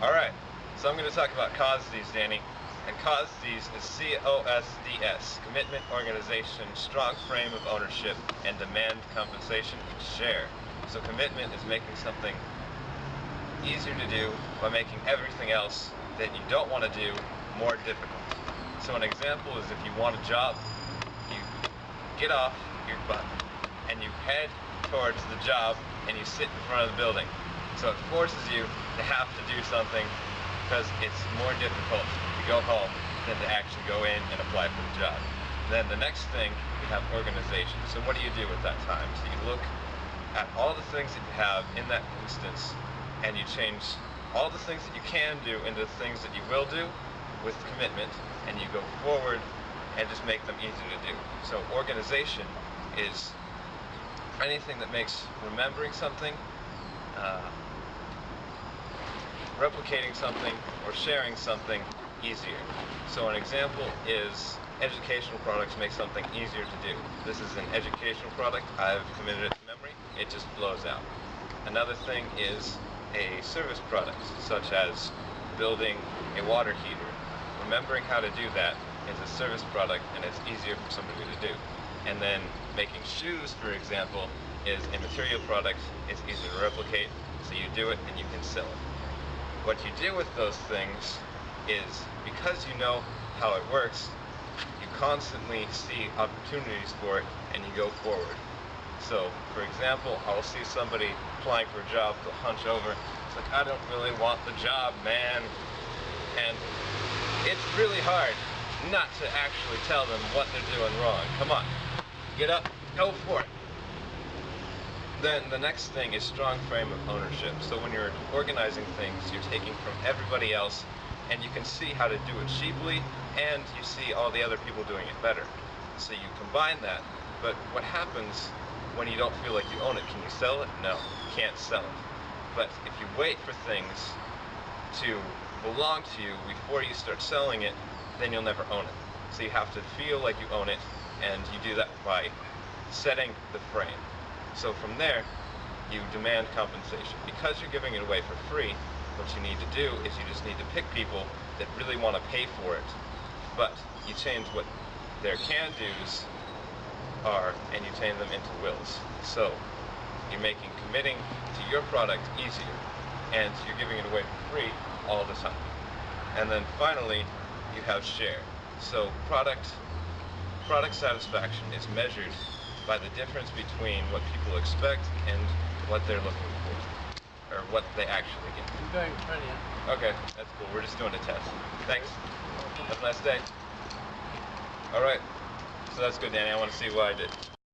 Alright, so I'm going to talk about COSDS, Danny. And COSDS is C-O-S-D-S, Commitment, Organization, Strong Frame of Ownership, and Demand Compensation and Share. So commitment is making something easier to do by making everything else that you don't want to do more difficult. So an example is if you want a job, you get off your butt and you head towards the job and you sit in front of the building. So it forces you to have to do something because it's more difficult to go home than to actually go in and apply for the job. Then the next thing, we have organization. So what do you do with that time? So you look at all the things that you have in that instance and you change all the things that you can do into the things that you will do with commitment, and you go forward and just make them easier to do. So organization is anything that makes remembering something, replicating something, or sharing something easier. So an example is educational products make something easier to do. This is an educational product. I've committed it to memory. It just flows out. Another thing is a service product, such as building a water heater. Remembering how to do that is a service product, and it's easier for somebody to do. And then making shoes, for example, is a material product. It's easier to replicate, so you do it and you can sell it. What you do with those things is, because you know how it works, you constantly see opportunities for it and you go forward. So, for example, I'll see somebody applying for a job, they'll hunch over, it's like, I don't really want the job, man. And it's really hard not to actually tell them what they're doing wrong. Come on, get up, go for it. Then the next thing is strong frame of ownership. So when you're organizing things, you're taking from everybody else, and you can see how to do it cheaply, and you see all the other people doing it better. So you combine that, but what happens when you don't feel like you own it? Can you sell it? No, you can't sell it. But if you wait for things to belong to you before you start selling it, then you'll never own it. So you have to feel like you own it, and you do that by setting the frame. So from there, you demand compensation. Because you're giving it away for free, what you need to do is you just need to pick people that really want to pay for it, but you change what their can-dos are and you change them into wills. So you're making committing to your product easier, and you're giving it away for free all the time. And then finally, you have share. So product satisfaction is measured by the difference between what people expect and what they're looking for, or what they actually get. I'm going ready. Okay, that's cool. We're just doing a test. Thanks. Have a nice day. Alright, so that's good, Danny. I want to see what I did.